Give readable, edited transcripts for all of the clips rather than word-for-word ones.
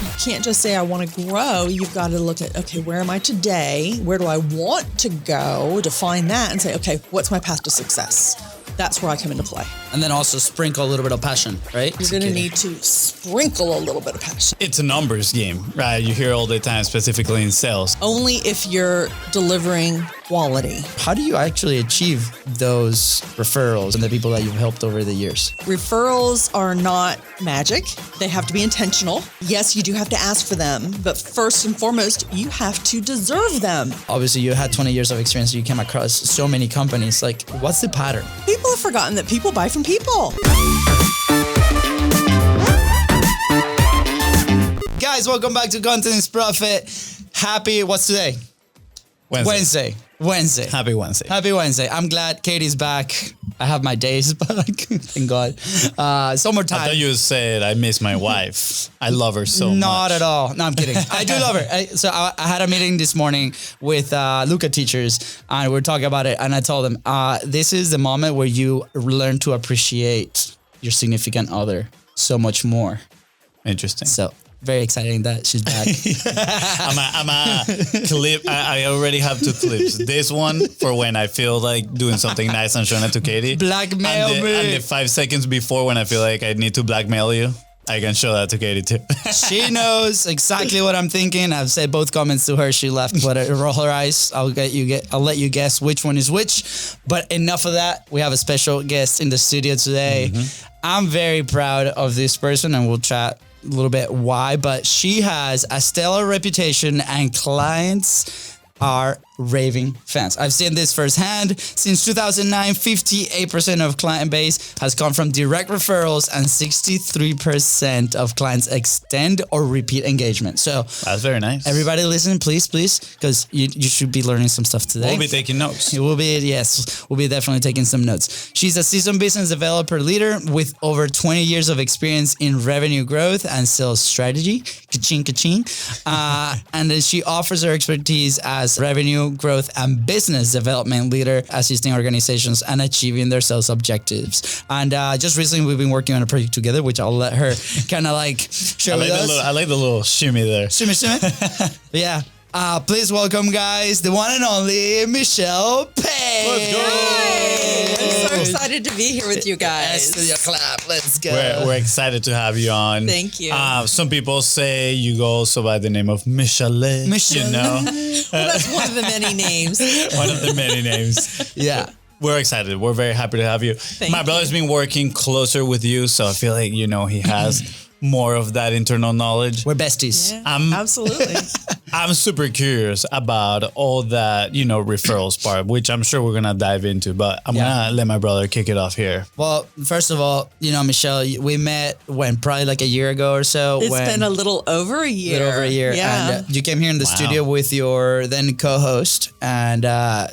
You can't just say, I want to grow. You've got to look at, okay, where am I today? Where do I want to go? Define that and say, okay, what's my path to success? That's where I come into play. And then also sprinkle a little bit of passion, right? You're going to need to sprinkle a little bit of passion. It's a numbers game, right? You hear all the time, specifically in sales. Only if you're delivering quality. How do you actually achieve those referrals and the people that you've helped over the years? Referrals are not magic. They have to be intentional. Yes, you do have to ask for them, but first and foremost, you have to deserve them. Obviously, you had 20 years of experience. You came across so many companies. Like, what's the pattern? People have forgotten that people buy from people. Guys, welcome back to Content is Profit. What's today? Wednesday. Happy Wednesday. Happy Wednesday. I'm glad Katie's back. I have my days, but thank God. Summertime. I thought you said I miss my wife. I love her so much. Not at all. No, I'm kidding. I do love her. I had a meeting this morning with Luca teachers, and we were talking about it, and I told them, this is the moment where you learn to appreciate your significant other so much more. Interesting. So very exciting that she's back. I'm a clip. I already have 2 clips. This one for when I feel like doing something nice and showing it to Katie. Blackmail me. And the 5 seconds before when I feel like I need to blackmail you, I can show that to Katie too. She knows exactly what I'm thinking. I've said both comments to her. She left, but roll her eyes. I'll let you guess which one is which. But enough of that. We have a special guest in the studio today. Mm-hmm. I'm very proud of this person, and we'll chat a little bit why, but she has a stellar reputation and clients are raving fans. I've seen this firsthand. Since 2009, 58% of client base has come from direct referrals and 63% of clients extend or repeat engagement. So that's very nice. Everybody listen, please, because you should be learning some stuff today. We'll be taking notes. We'll be definitely taking some notes. She's a seasoned business developer leader with over 20 years of experience in revenue growth and sales strategy. Ka-ching, ka-ching. And then she offers her expertise as revenue growth and business development leader, assisting organizations and achieving their sales objectives. And just recently, we've been working on a project together, which I'll let her kind of like share with us. I like the little shimmy there. Shimmy. Yeah. Please welcome, guys, the one and only Michelle Payne. Let's go. Hi. I'm so excited to be here with you guys. Let's clap. Let's go. We're excited to have you on. Thank you. Some people say you go also by the name of Michelle. You know? Well, that's one of the many names. One of the many names. Yeah. We're excited. We're very happy to have you. My brother's been working closer with you, so I feel like, he has more of that internal knowledge. We're besties. Yeah, absolutely. I'm super curious about all that, referrals part, which I'm sure we're going to dive into, but I'm going to let my brother kick it off here. Well, first of all, Michelle, we met probably like a year ago or so. It's been a little over a year. Yeah. And you came here in the studio with your then co-host. And, I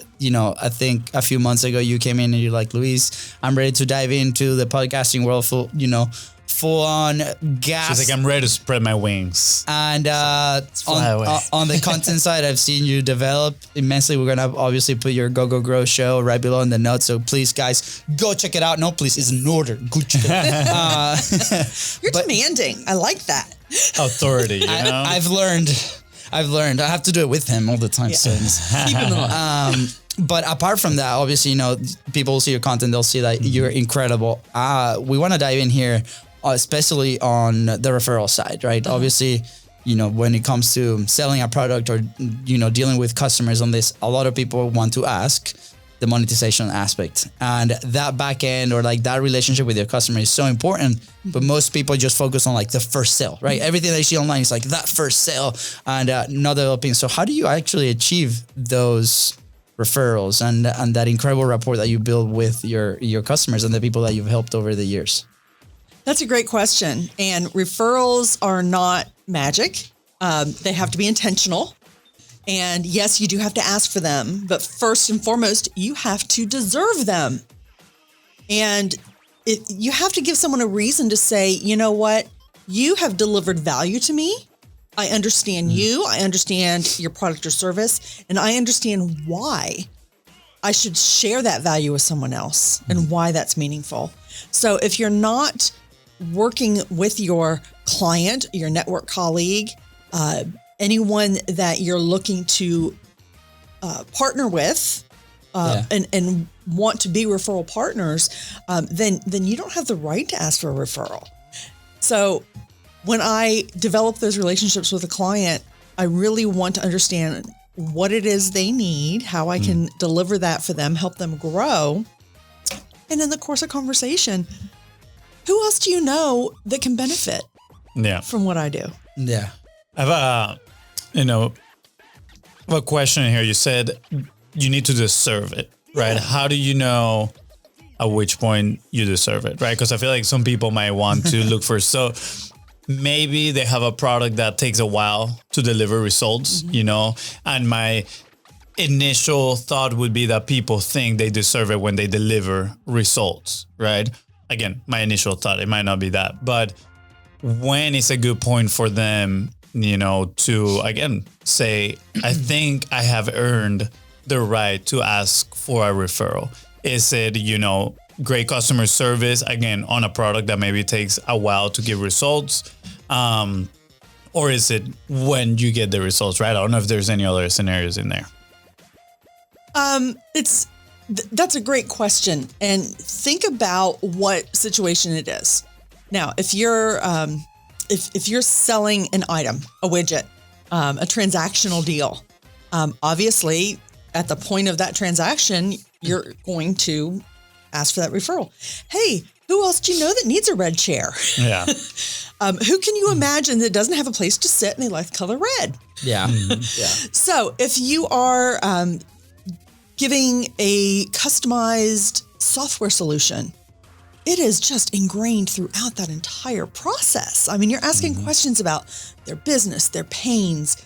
think a few months ago you came in and you're like, Luis, I'm ready to dive into the podcasting world full on gas. She's like, I'm ready to spread my wings. And on the content side, I've seen you develop immensely. We're going to obviously put your Go Grow show right below in the notes. So please, guys, go check it out. No, please, it's an order. Go check it out. You're demanding. I like that. Authority, I've learned. I have to do it with him all the time. Yeah. So keep him on. But apart from that, obviously, people will see your content. They'll see that you're incredible. We want to dive in here, especially on the referral side, right? Uh-huh. Obviously, when it comes to selling a product or, dealing with customers on this, a lot of people want to ask the monetization aspect. And that back end or like that relationship with your customer is so important, but most people just focus on like the first sale, right? Everything they see online is like that first sale and not developing. So how do you actually achieve those referrals and that incredible rapport that you build with your customers and the people that you've helped over the years? That's a great question. And referrals are not magic. They have to be intentional. And yes, you do have to ask for them, but first and foremost, you have to deserve them. And you have to give someone a reason to say, you know what, you have delivered value to me. I understand you, I understand your product or service, and I understand why I should share that value with someone else and why that's meaningful. So if you're not working with your client, your network colleague, anyone that you're looking to partner with, and want to be referral partners, then you don't have the right to ask for a referral. So when I develop those relationships with a client, I really want to understand what it is they need, how I can deliver that for them, help them grow. And in the course of conversation, who else do you know that can benefit from what I do? Yeah. I have a question here. You said you need to deserve it, right? How do you know at which point you deserve it, right? Because I feel like some people might want to look for, so maybe they have a product that takes a while to deliver results, and my initial thought would be that people think they deserve it when they deliver results, right? Again, my initial thought, it might not be that, but when is a good point for them, to, again, say, I think I have earned the right to ask for a referral? Is it, great customer service, again, on a product that maybe takes a while to give results? Or is it when you get the results, right? I don't know if there's any other scenarios in there. That's a great question. And think about what situation it is. Now, if you're if you're selling an item, a widget, a transactional deal, obviously at the point of that transaction, you're going to ask for that referral. Hey, who else do you know that needs a red chair? Yeah. Who can you imagine that doesn't have a place to sit and they like the color red? Yeah. Yeah. So if you are giving a customized software solution, it is just ingrained throughout that entire process. I mean, you're asking questions about their business, their pains,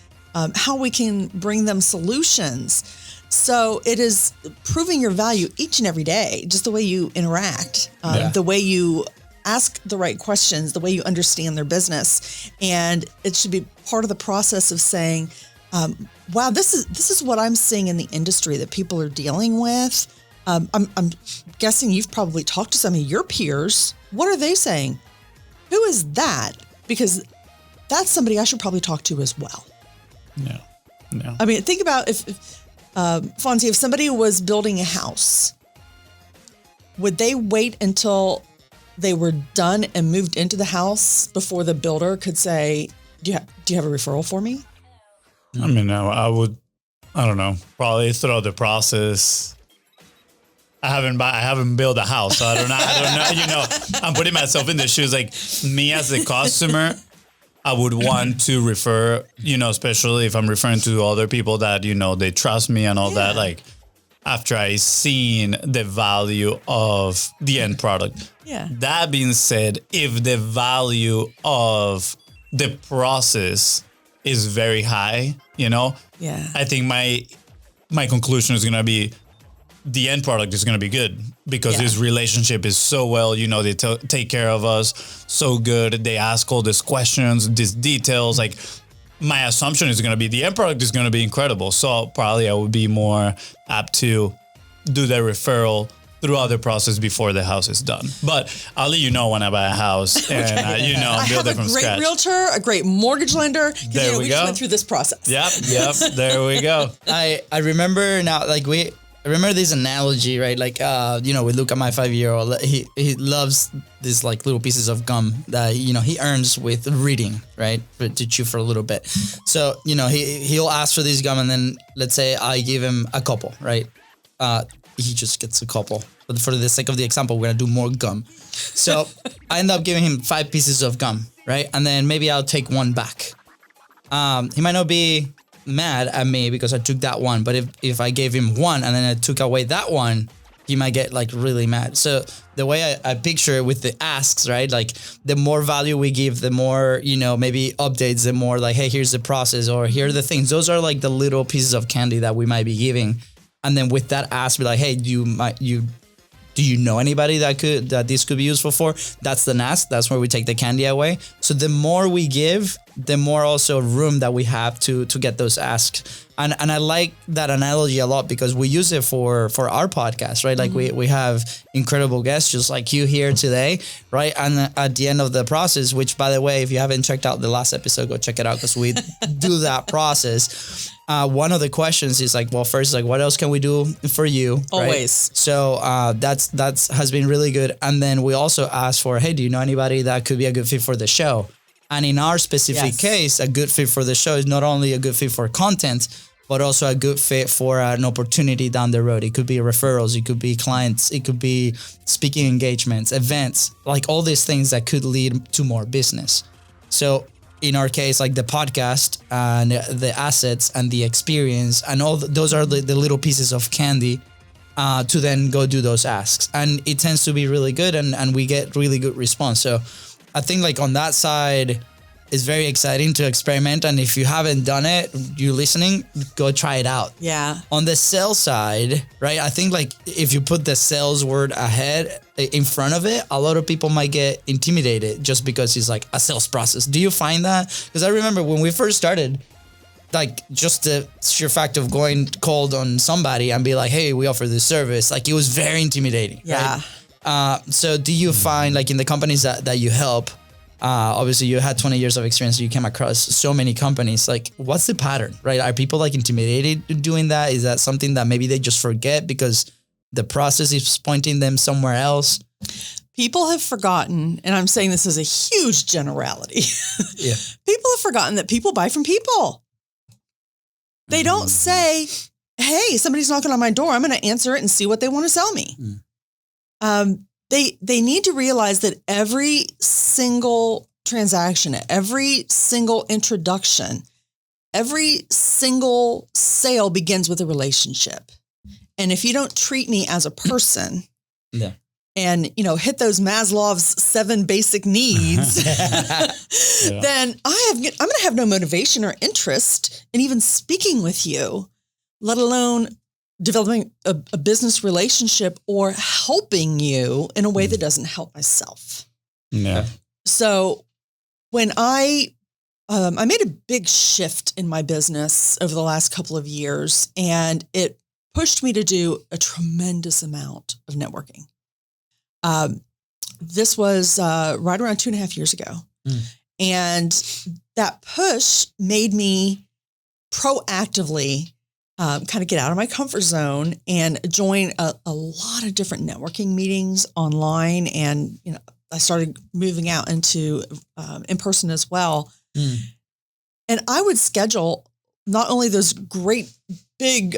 how we can bring them solutions. So it is proving your value each and every day, just the way you interact, the way you ask the right questions, the way you understand their business. And it should be part of the process of saying, wow, this is what I'm seeing in the industry that people are dealing with. I'm guessing you've probably talked to some of your peers. What are they saying? Who is that? Because that's somebody I should probably talk to as well. Yeah. I mean, think about if Fonzie, if somebody was building a house, would they wait until they were done and moved into the house before the builder could say, do you have a referral for me? I mean, I would, I don't know, probably throughout the process. I haven't built a house, so I don't know. I'm putting myself in the shoes. Like me as a customer, I would want to refer, especially if I'm referring to other people that, they trust me and all that. Like after I seen the value of the end product. Yeah. That being said, if the value of the process is very high, I think my conclusion is going to be the end product is going to be good because this relationship is so well, they take care of us so good. They ask all these questions, these details. Like my assumption is going to be the end product is going to be incredible. So probably I would be more apt to do the referral throughout the process before the house is done. But I'll let you know when I buy a house and, I build have it from scratch. A great realtor, a great mortgage lender. There we just went through this process. Yep. There we go. I remember now, I remember this analogy, right? Like, we look at my 5-year-old. He loves these like little pieces of gum that, he earns with reading, right? To chew for a little bit. So, he'll ask for this gum and then let's say I give him a couple, right? He just gets a couple. But for the sake of the example, we're going to do more gum. So I end up giving him 5 pieces of gum, right? And then maybe I'll take one back. He might not be mad at me because I took that one, but if I gave him one and then I took away that one, he might get like really mad. So the way I picture it with the asks, right? Like the more value we give, the more, maybe updates, the more like, hey, here's the process or here are the things. Those are like the little pieces of candy that we might be giving. And then with that ask, be like, hey, do you know anybody that this could be useful for? That's the ask. That's where we take the candy away. So the more we give, the more also room that we have to get those asks. And I like that analogy a lot because we use it for our podcast, right? Like we have incredible guests just like you here today, right? And at the end of the process, which by the way, if you haven't checked out the last episode, go check it out because we do that process. One of the questions is like, well, first, like, what else can we do for you? Always. Right? So that's has been really good. And then we also asked for, hey, do you know anybody that could be a good fit for the show? And in our specific case, a good fit for the show is not only a good fit for content, but also a good fit for an opportunity down the road. It could be referrals, it could be clients, it could be speaking engagements, events, like all these things that could lead to more business. So in our case, like the podcast and the assets and the experience and all those are the little pieces of candy to then go do those asks. And it tends to be really good and we get really good response. So I think like on that side, it's very exciting to experiment. And if you haven't done it, you're listening, go try it out. Yeah. On the sales side, right? I think like if you put the sales word ahead in front of it, a lot of people might get intimidated just because it's like a sales process. Do you find that? Because I remember when we first started, like just the sheer fact of going cold on somebody and be like, hey, we offer this service. Like it was very intimidating. Yeah. Right? So do you find like in the companies that you help, obviously you had 20 years of experience, you came across so many companies, like what's the pattern, right? Are people like intimidated doing that? Is that something that maybe they just forget because the process is pointing them somewhere else? People have forgotten, and I'm saying this as a huge generality. Yeah. People have forgotten that people buy from people. They don't say, hey, somebody's knocking on my door. I'm going to answer it and see what they want to sell me. They need to realize that every single transaction, every single introduction, every single sale begins with a relationship. And if you don't treat me as a person and, hit those Maslow's 7 basic needs, then I'm going to have no motivation or interest in even speaking with you, let alone developing a business relationship or helping you in a way that doesn't help myself. Yeah. So when I made a big shift in my business over the last couple of years, and it pushed me to do a tremendous amount of networking. This was right around 2.5 years ago. And that push made me proactively kind of get out of my comfort zone and join a lot of different networking meetings online. And, I started moving out into in person as well. And I would schedule not only those great big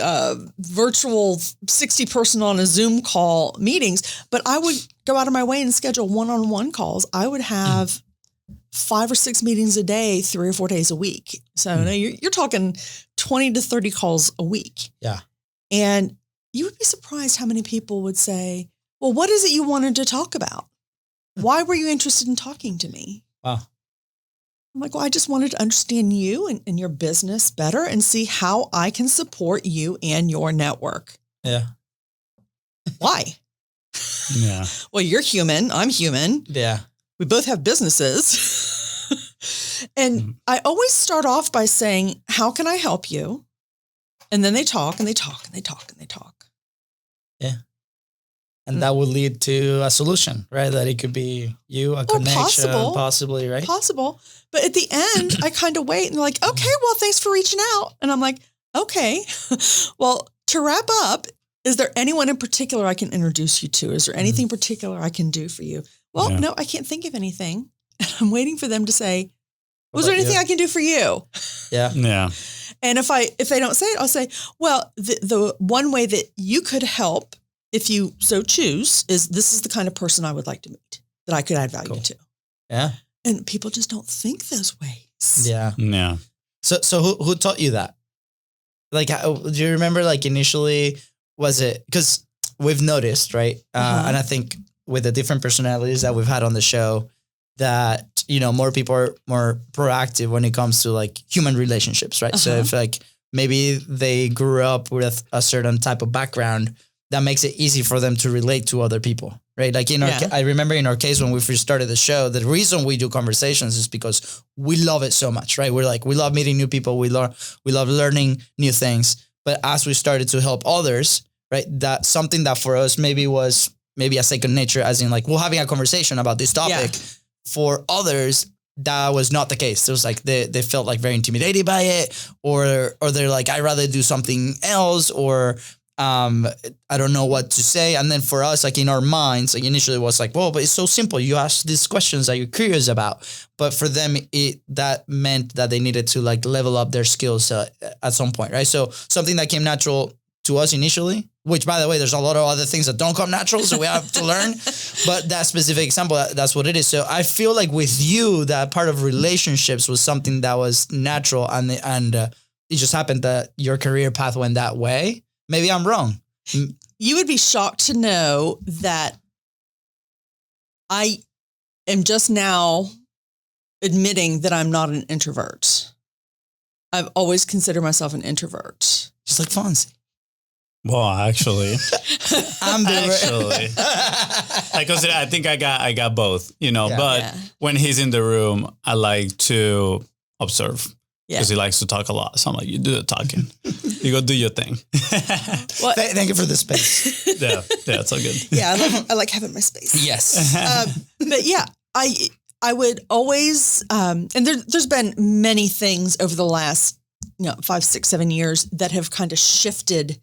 virtual 60 person on a Zoom call meetings, but I would go out of my way and schedule one-on-one calls. I would have 5 or 6 meetings a day, 3 or 4 days a week. So you're talking 20 to 30 calls a week. Yeah. And you would be surprised how many people would say, well, what is it you wanted to talk about? Why were you interested in talking to me? Wow. I'm like, well, I just wanted to understand you and your business better and see how I can support you and your network. Yeah. Why? Yeah. Well, you're human. I'm human. Yeah. We both have businesses. And I always start off by saying, how can I help you? And then they talk and they talk and they talk and they talk. Yeah. And that would lead to a solution, right? That it could be you, a connection, possibly, right? Possible. But at the end, I kind of wait and they're like, okay, well, thanks for reaching out. And I'm like, okay, well, to wrap up, is there anyone in particular I can introduce you to? Is there anything particular I can do for you? Well, no, I can't think of anything. And I'm waiting for them to say, was there anything I can do for you? Yeah. Yeah. And if they don't say it, I'll say, well, the one way that you could help, if you so choose, is this is the kind of person I would like to meet that I could add value to. Yeah. And people just don't think those ways. Yeah. Yeah. So who taught you that? Like, do you remember like initially, was it, because we've noticed, right? And I think with the different personalities that we've had on the show, that, more people are more proactive when it comes to like human relationships, right? So if like maybe they grew up with a certain type of background, that makes it easy for them to relate to other people, right? Like I remember in our case when we first started the show, the reason we do conversations is because we love it so much, right? We're like, we love meeting new people. We love learning new things. But as we started to help others, right, that something that for us maybe was maybe a second nature, as in like we're having a conversation about this topic. For others, that was not the case. It was like they felt like very intimidated by it, or they're like, I'd rather do something else, or I don't know what to say. And then for us, like in our minds, like initially it was like, well, but it's so simple. You ask these questions that you're curious about. But for them, that meant that they needed to like level up their skills at some point, right? So something that came natural to us initially, which by the way, there's a lot of other things that don't come natural, so we have to learn. But that specific example, that's what it is. So I feel like with you, that part of relationships was something that was natural, and it just happened that your career path went that way. Maybe I'm wrong. You would be shocked to know that I am just now admitting that I'm not an introvert. I've always considered myself an introvert. Just like Fonzie. Well, actually, I think I got both, but when he's in the room, I like to observe because he likes to talk a lot. So I'm like, you do the talking, you go do your thing. Well, thank you for the space. Yeah, it's all good. Yeah. I like having my space. Yes. But yeah, I would always, and there's been many things over the last, 5, 6, 7 years that have kind of shifted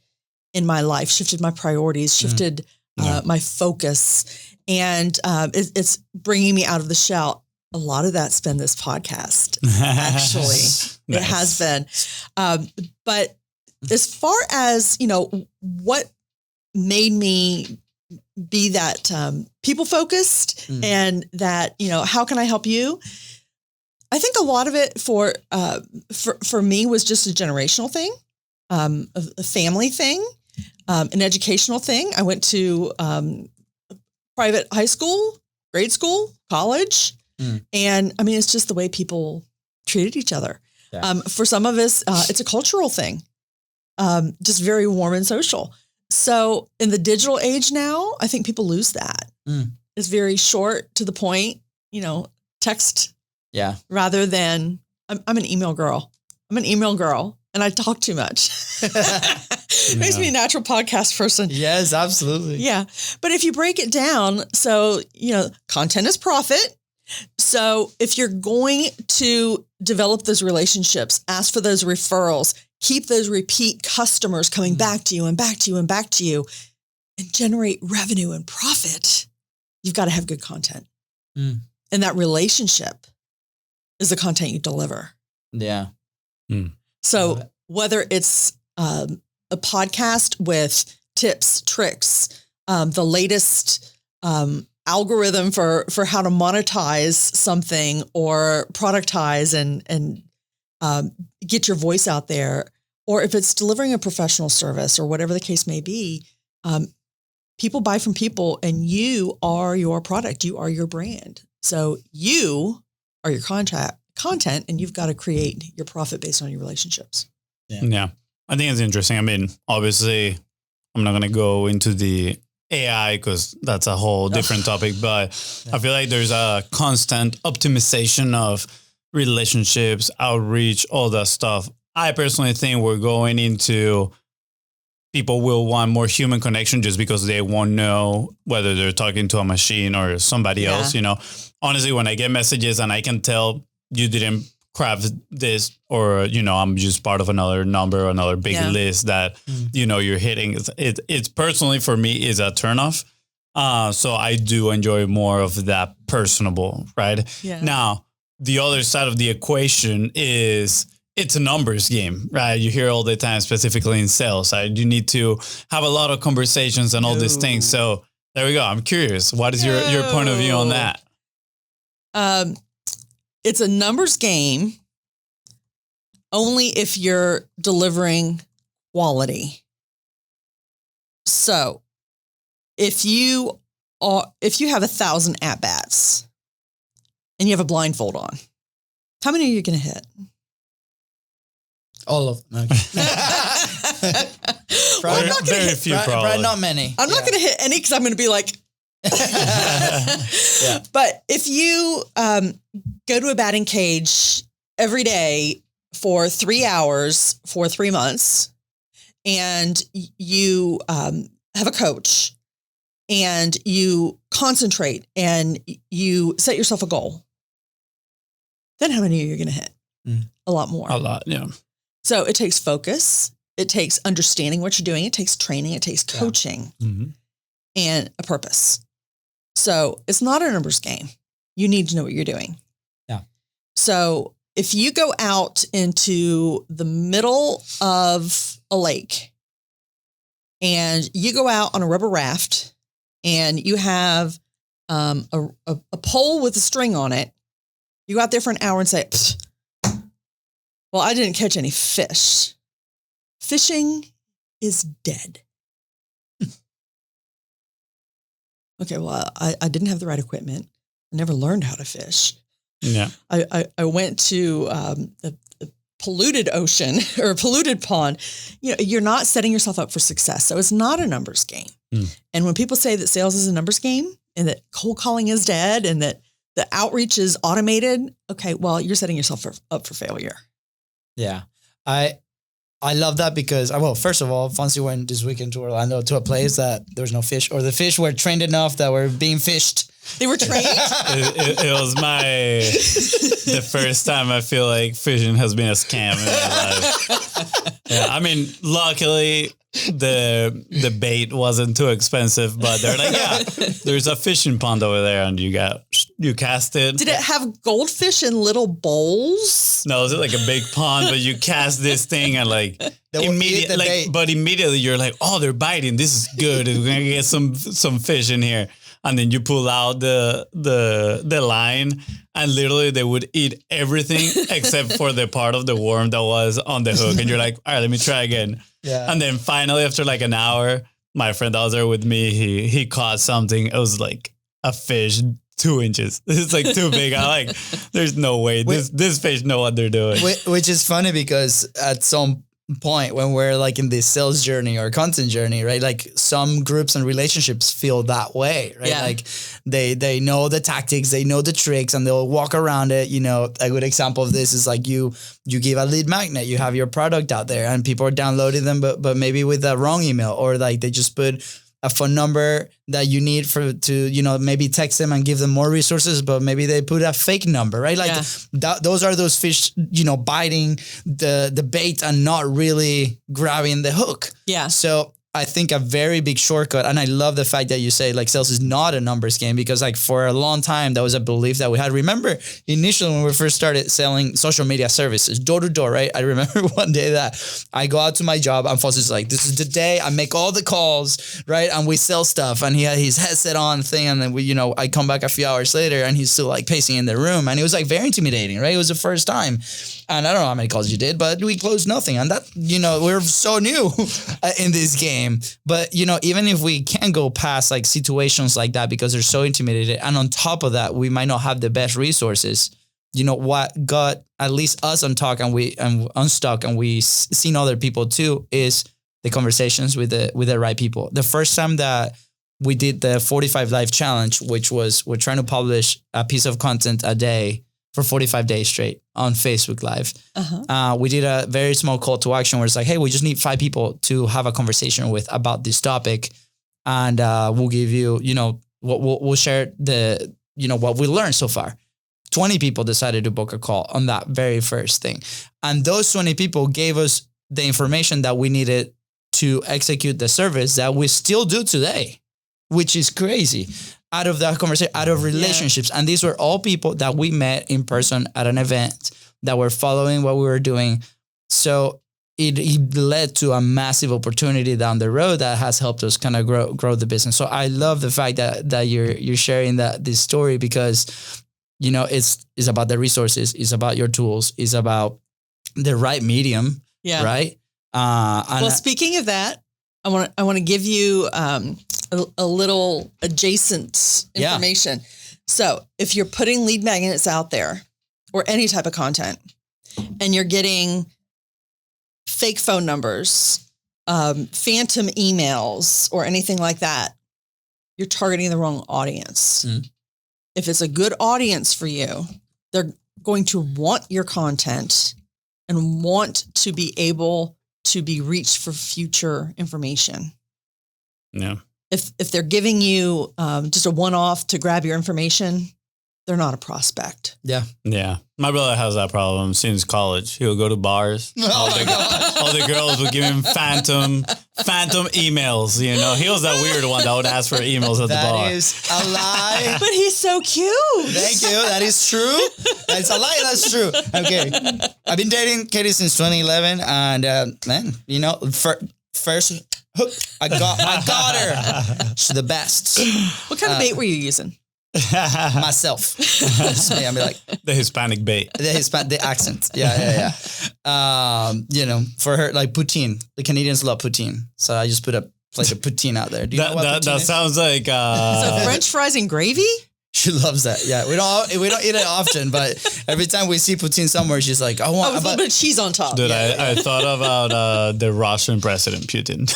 in my life, shifted my priorities, shifted my focus. And it's bringing me out of the shell. A lot of that's been this podcast, actually. Nice. It has been. But as far as, what made me be that people focused and that, how can I help you? I think a lot of it for me was just a generational thing, a family thing. An educational thing. I went to private high school, grade school, college. And I mean, it's just the way people treated each other. Yeah. For some of us, it's a cultural thing, just very warm and social. So in the digital age now, I think people lose that. It's very short to the point, text rather than I'm an email girl. And I talk too much. Makes me a natural podcast person. Yes, absolutely. Yeah. But if you break it down, so, content is profit. So if you're going to develop those relationships, ask for those referrals, keep those repeat customers coming back to you and back to you and back to you, and generate revenue and profit, you've got to have good content. And that relationship is the content you deliver. Yeah. So whether it's a podcast with tips, tricks, the latest algorithm for how to monetize something or productize and get your voice out there, or if it's delivering a professional service or whatever the case may be, people buy from people, and you are your product. You are your brand. So you are your content, and you've got to create your profit based on your relationships. Yeah. I think it's interesting. I mean, obviously, I'm not going to go into the AI because that's a whole different topic, but I feel like there's a constant optimization of relationships, outreach, all that stuff. I personally think we're going into people will want more human connection just because they won't know whether they're talking to a machine or somebody else. Honestly, when I get messages and I can tell you didn't craft this, or, I'm just part of another number, another big list that, you're hitting. It's personally for me is a turnoff. So I do enjoy more of that personable, right? Yeah. Now, the other side of the equation is it's a numbers game, right? You hear all the time, specifically in sales, right? You need to have a lot of conversations and all these things. So there we go. I'm curious. What is your point of view on that? It's a numbers game only if you're delivering quality. So if you have 1,000 at-bats and you have a blindfold on, how many are you going to hit? All of them. Very few, probably. Not many. I'm not going to hit any because I'm going to be like. But if you go to a batting cage every day for 3 hours for 3 months, and you have a coach, and you concentrate, and you set yourself a goal, then how many are you going to hit? A lot more. A lot, yeah. So it takes focus. It takes understanding what you're doing. It takes training. It takes coaching and a purpose. So it's not a numbers game. You need to know what you're doing. Yeah. So if you go out into the middle of a lake and you go out on a rubber raft and you have a pole with a string on it, you go out there for an hour and say, well, I didn't catch any fish. Fishing is dead. Okay, well, I didn't have the right equipment. I never learned how to fish. Yeah. I went to a polluted ocean or a polluted pond. You know, you're not setting yourself up for success. So it's not a numbers game. And when people say that sales is a numbers game and that cold calling is dead and that the outreach is automated, okay, well, you're setting yourself up for failure. Yeah. I love that because, well, first of all, Fonzie went this weekend to Orlando to a place that there was no fish, or the fish were trained enough that were being fished. They were trained? It was the first time I feel like fishing has been a scam in my life. Yeah, I mean, luckily the bait wasn't too expensive, but they're like, yeah, there's a fishing pond over there and you cast it. Did it have goldfish in little bowls? No, it was like a big pond, but you cast this thing and like immediately you're like, oh, they're biting. This is good. We're gonna get some fish in here. And then you pull out the line, and literally they would eat everything except for the part of the worm that was on the hook. And you're like, all right, let me try again. Yeah. And then finally, after like an hour, my friend that was there with me, he caught something. It was like a fish 2 inches. It's like too big. I'm like, there's no way this fish know what they're doing. Which is funny because at some point when we're like in this sales journey or content journey, right? Like some groups and relationships feel that way, right? Yeah. Like they know the tactics, they know the tricks, and they'll walk around it. You know, a good example of this is like you give a lead magnet, you have your product out there and people are downloading them, but maybe with the wrong email, or like they just put a phone number that you need to, you know, maybe text them and give them more resources, but maybe they put a fake number, right? Like those are those fish, you know, biting the bait and not really grabbing the hook. Yeah. So I think a very big shortcut, and I love the fact that you say like sales is not a numbers game, because like for a long time, that was a belief that we had. Remember initially when we first started selling social media services, door to door, right? I remember one day that I go out to my job and Foster's like, this is the day I make all the calls, right? And we sell stuff, and he had his headset on thing. And then we, you know, I come back a few hours later and he's still like pacing in the room, and it was like very intimidating, right? It was the first time. And I don't know how many calls you did, but we closed nothing. And that, you know, we're so new in this game. But, you know, even if we can't go past like situations like that because they're so intimidated, and on top of that, we might not have the best resources, you know, what got at least us unstuck and we seen other people too is the conversations with the right people. The first time that we did the 45 Live Challenge, which was we're trying to publish a piece of content a day for 45 days straight on Facebook Live. We did a very small call to action where it's like, hey, we just need 5 people to have a conversation with about this topic. And we'll give you, you know, we'll share the, you know, what we learned so far. 20 people decided to book a call on that very first thing. And those 20 people gave us the information that we needed to execute the service that we still do today, which is crazy. Out of that conversation, out of relationships. Yeah. And these were all people that we met in person at an event that were following what we were doing. So it led to a massive opportunity down the road that has helped us kind of grow the business. So I love the fact that you're sharing this story, because, you know, it's about the resources, it's about your tools, it's about the right medium. Yeah. Right. Well, speaking of that, I want to give you a little adjacent information. Yeah. So if you're putting lead magnets out there or any type of content, and you're getting fake phone numbers phantom emails or anything like that, you're targeting the wrong audience. If it's a good audience for you, they're going to want your content and want to be able to be reached for future information. Yeah. If they're giving you just a one-off to grab your information, they're not a prospect. Yeah. Yeah. My brother has that problem since college. He'll go to bars. All the girls would give him phantom emails. You know, he was that weird one that would ask for emails at the bar. That is a lie. But he's so cute. Thank you. That is true. That's a lie. That's true. Okay. I've been dating Katie since 2011. And man, you know, first hook, I got her. She's the best. What kind of bait were you using? Myself. Just me. I'm like The Hispanic bait. the accent. Yeah. You know, for her, like poutine. The Canadians love poutine, so I just put a poutine out there. Do you know what poutine is? Sounds like So French fries and gravy? She loves that. Yeah, we don't eat it often, but every time we see poutine somewhere, she's like, "I want with a little bit of cheese on top." Dude, I thought about the Russian president Putin.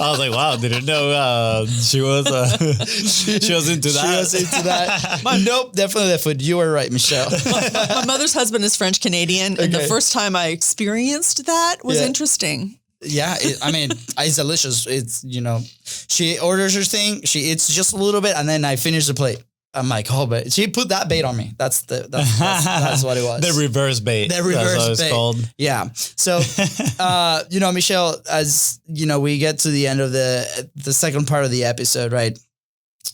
I was like, wow, didn't know she was into that. She was into that. Nope, definitely that food. You were right, Michelle. My mother's husband is French Canadian, and the first time I experienced that was interesting. Yeah, it's delicious. It's, you know, she orders her thing, she eats just a little bit, and then I finish the plate. I'm like, oh, but she put that bait on me. That's what it was. The reverse bait. The reverse That's what it's bait. called. Yeah. So, you know, Michelle, as you know, we get to the end of the second part of the episode, right?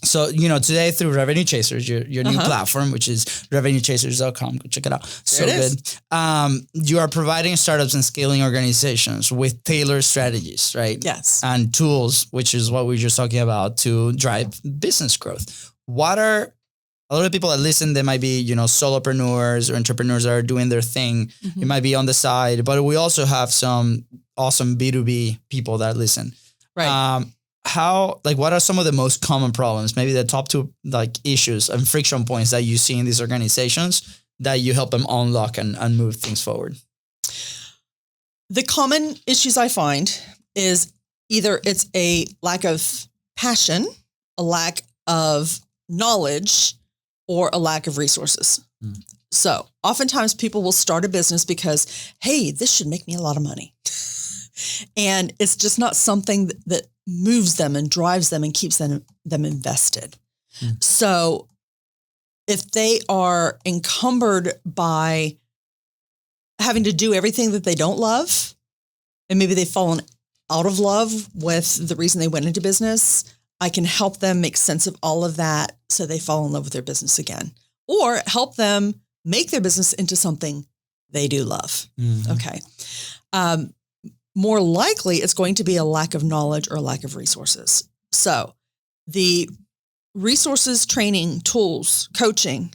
So, you know, today through Revenue Chasers, your new platform, which is revenuechasers.com. Go check it out. So good. You are providing startups and scaling organizations with tailored strategies, right? Yes. And tools, which is what we were just talking about, to drive business growth. What are a lot of people that listen, they might be, you know, solopreneurs or entrepreneurs that are doing their thing. It might be on the side, but we also have some awesome B2B people that listen. Right. What are some of the most common problems, maybe the top two like issues and friction points that you see in these organizations that you help them unlock and move things forward? The common issues I find is either it's a lack of passion, a lack of knowledge, or a lack of resources. So oftentimes people will start a business because, hey, this should make me a lot of money. And it's just not something that moves them and drives them and keeps them invested. So if they are encumbered by having to do everything that they don't love, and maybe they've fallen out of love with the reason they went into business, I can help them make sense of all of that so they fall in love with their business again, or help them make their business into something they do love. Okay. More likely, it's going to be a lack of knowledge or a lack of resources. So the resources, training, tools, coaching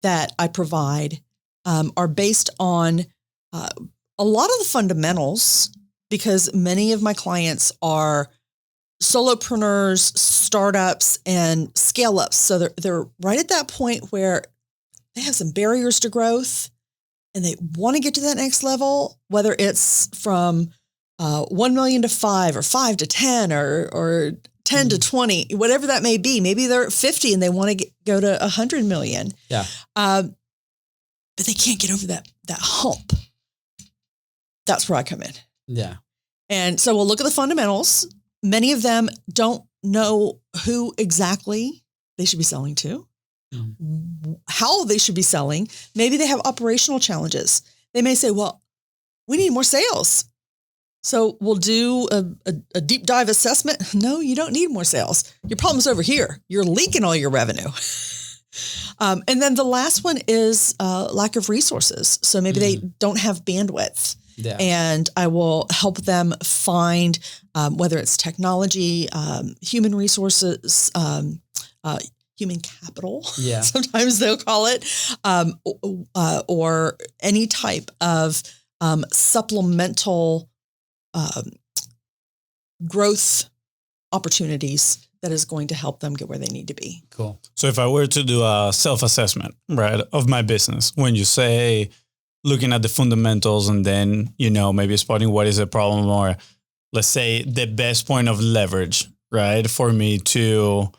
that I provide are based on a lot of the fundamentals, because many of my clients are solopreneurs, startups, and scale-ups. So they're right at that point where they have some barriers to growth and they want to get to that next level, whether it's from 1 million to 5 or 5 to 10 or 10 to 20, whatever that may be. Maybe they're at 50 and they want to go to 100 million. Yeah. But they can't get over that hump. That's where I come in. Yeah. And so we'll look at the fundamentals. Many of them don't know who exactly they should be selling to, how they should be selling. Maybe they have operational challenges. They may say, well, we need more sales. So we'll do a deep dive assessment. No, you don't need more sales. Your problem's over here. You're leaking all your revenue. And then the last one is lack of resources. So maybe they don't have bandwidth. Yeah. And I will help them find whether it's technology, human resources, human capital, sometimes they'll call it, or any type of supplemental growth opportunities that is going to help them get where they need to be. Cool. So if I were to do a self-assessment, right, of my business, when you say looking at the fundamentals and then, you know, maybe spotting what is the problem or let's say, the best point of leverage, right, for me to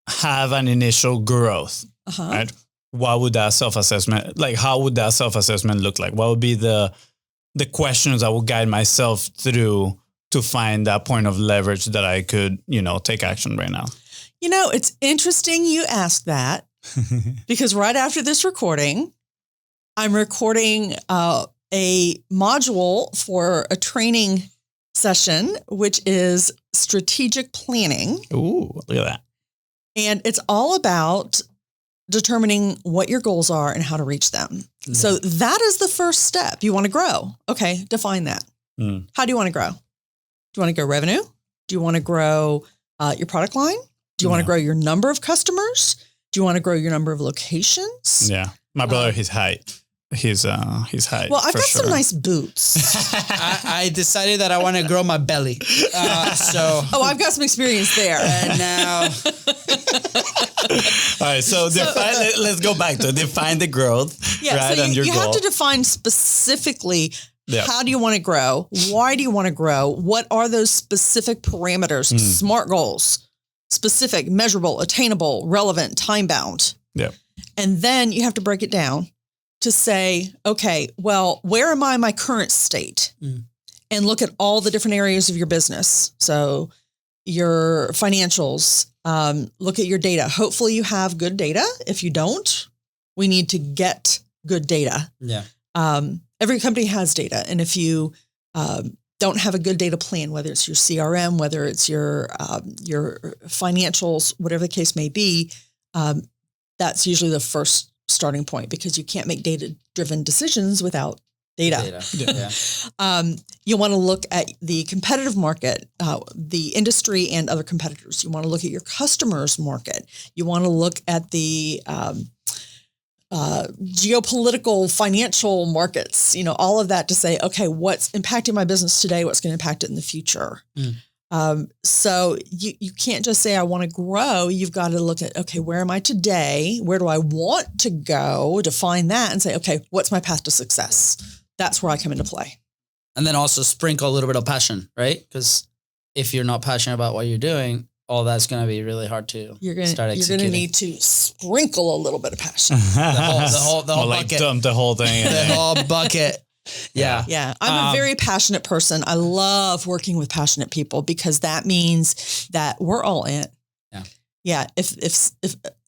have an initial growth, right? What would that self-assessment, like, how would that self-assessment look like? What would be the questions I would guide myself through to find that point of leverage that I could, take action right now? It's interesting you ask that because right after this recording, I'm recording a module for a training session, which is strategic planning. Ooh, look at that. And it's all about determining what your goals are and how to reach them. Yeah. So that is the first step. You want to grow. Okay, define that. How do you want to grow? Do you want to grow revenue? Do you want to grow your product line? Do you want to grow your number of customers? Do you want to grow your number of locations? Yeah. My brother, his height. His height. Well, I've got some nice boots. I decided that I want to grow my belly. I've got some experience there. And now. All right. So let's go back to define the growth. Yeah. Right, So and you have to define specifically how do you want to grow? Why do you want to grow? What are those specific parameters? SMART goals, specific, measurable, attainable, relevant, time bound. Yeah. And then you have to break it down to say, okay, well, where am I in my current state? And look at all the different areas of your business. So your financials, look at your data. Hopefully you have good data. If you don't, we need to get good data. Yeah. Every company has data. And if you don't have a good data plan, whether it's your CRM, whether it's your financials, whatever the case may be, that's usually the first starting point because you can't make data-driven decisions without data. You want to look at the competitive market, the industry and other competitors. You want to look at your customers' market. You want to look at the geopolitical, financial markets, all of that to say, okay, what's impacting my business today? What's going to impact it in the future? So you can't just say, I want to grow. You've got to look at, okay, where am I today? Where do I want to go? Define that and say, okay, what's my path to success? That's where I come into play. And then also sprinkle a little bit of passion, right? Because if you're not passionate about what you're doing, all that's going to be really hard to start executing. You're going to need to sprinkle a little bit of passion. the whole like bucket. dump the whole thing. The whole bucket. Yeah. I'm a very passionate person. I love working with passionate people because that means that we're all in. Yeah. If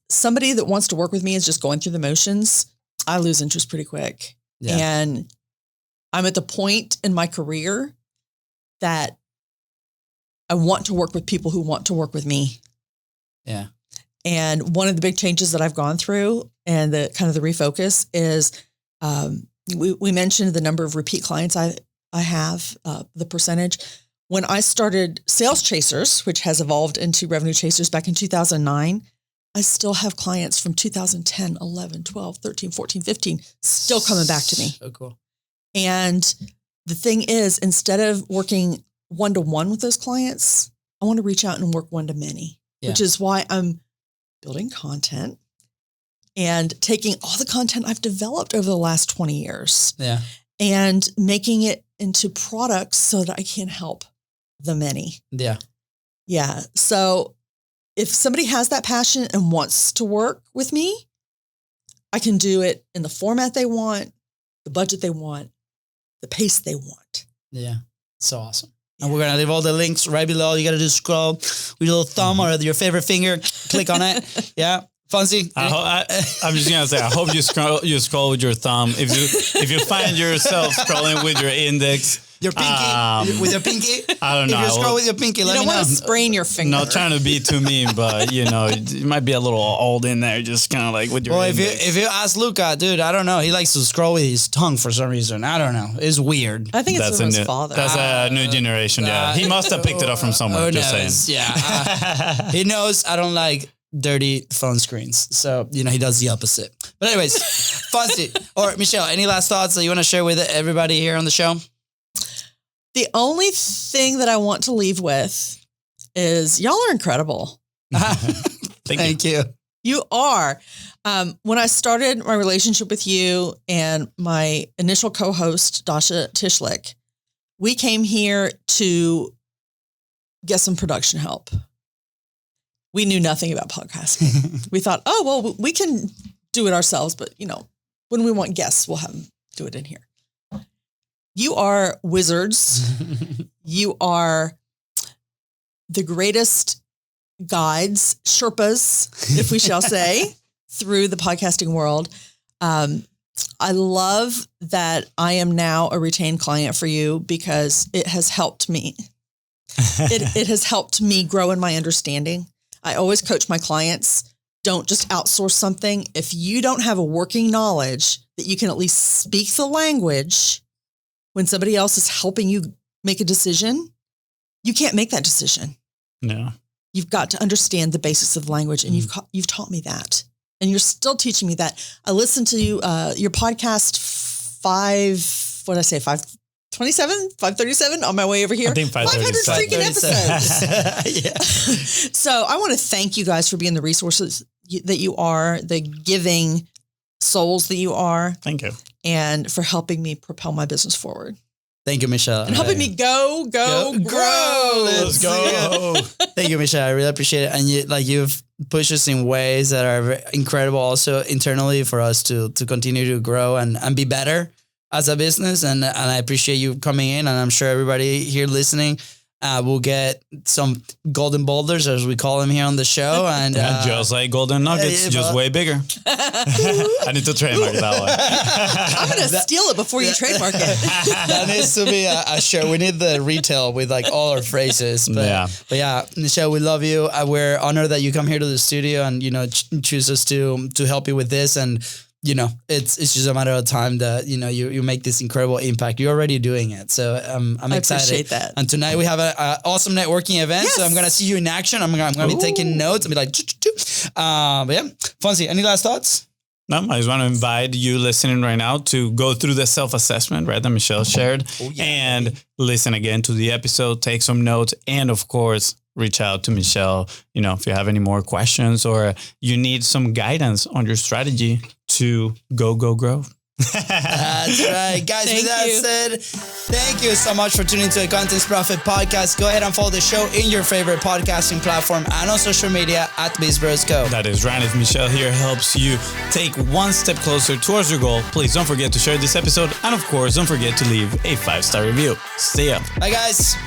somebody that wants to work with me is just going through the motions, I lose interest pretty quick. Yeah. And I'm at the point in my career that I want to work with people who want to work with me. Yeah. And one of the big changes that I've gone through and the kind of the refocus is, we mentioned the number of repeat clients I have, the percentage. When I started Sales Chasers, which has evolved into Revenue Chasers back in 2009, I still have clients from 2010, 11, 12, 13, 14, 15 still coming back to me. So cool. And the thing is, instead of working one-to-one with those clients, I want to reach out and work one-to-many, which is why I'm building content and taking all the content I've developed over the last 20 years and making it into products so that I can help the many. Yeah. So if somebody has that passion and wants to work with me, I can do it in the format they want, the budget they want, the pace they want. Yeah. So awesome. And we're going to leave all the links right below. You got to just scroll with your little thumb or your favorite finger, click on it. Yeah. Fonzie? I'm just going to say, I hope you scroll with your thumb. If you find yourself scrolling with your index, your pinky, with your pinky. I don't know. If you scroll with your pinky, let me know. You don't want to sprain your finger. Not trying to be too mean, but you might be a little old in there, just kind of like with your. Well, if you ask Luca, dude, I don't know. He likes to scroll with his tongue for some reason. I don't know. It's weird. I think it's from his father. That's a new generation. Yeah, he must have picked it up from somewhere. Just saying. Yeah, he knows I don't like dirty phone screens. So, he does the opposite. But anyways, Fonzie or Michelle, any last thoughts that you want to share with everybody here on the show? The only thing that I want to leave with is y'all are incredible. Thank you. You are. When I started my relationship with you and my initial co-host, Dasha Tishlik, we came here to get some production help. We knew nothing about podcasting. We thought, oh, well, we can do it ourselves, but when we want guests, we'll have them do it in here. You are wizards. You are the greatest guides, Sherpas, if we shall say, through the podcasting world. I love that I am now a retained client for you because it has helped me. It has helped me grow in my understanding. I always coach my clients, don't just outsource something. If you don't have a working knowledge that you can at least speak the language when somebody else is helping you make a decision, you can't make that decision. No. You've got to understand the basics of language, and you've taught me that. And you're still teaching me that. I listened to your podcast 537 on my way over here. I think 500 freaking episodes. Yeah. So I want to thank you guys for being the resources that you are, the giving souls that you are. Thank you. And for helping me propel my business forward. Thank you, Michelle. And helping me grow. Let's go. Thank you, Michelle. I really appreciate it. And you've pushed us in ways that are incredible also internally for us to continue to grow and be better as a business. And I appreciate you coming in, and I'm sure everybody here listening will get some golden boulders, as we call them here on the show. And just like golden nuggets, just way bigger. I need to trademark that one. I'm going to steal it before you trademark it. That needs to be a show. We need the retail with like all our phrases. But yeah, Michelle, we love you. We're honored that you come here to the studio and, choose us to help you with this. And, it's just a matter of time that, you make this incredible impact. You're already doing it. So I'm excited. I appreciate that. And tonight we have an awesome networking event. Yes. So I'm going to see you in action. I'm going to be taking notes and be like, but yeah, Fonzie, any last thoughts? No, I just want to invite you listening right now to go through the self-assessment, right, that Michelle shared, and listen again to the episode, take some notes, and of course, reach out to Michelle, if you have any more questions or you need some guidance on your strategy to go grow. That's right. Guys, with that said, thank you so much for tuning into the Contents Profit Podcast. Go ahead and follow the show in your favorite podcasting platform and on social media at BizBrosCo. That is right. If Michelle here helps you take one step closer towards your goal, please don't forget to share this episode. And of course, don't forget to leave a 5-star review. See ya. Bye, guys.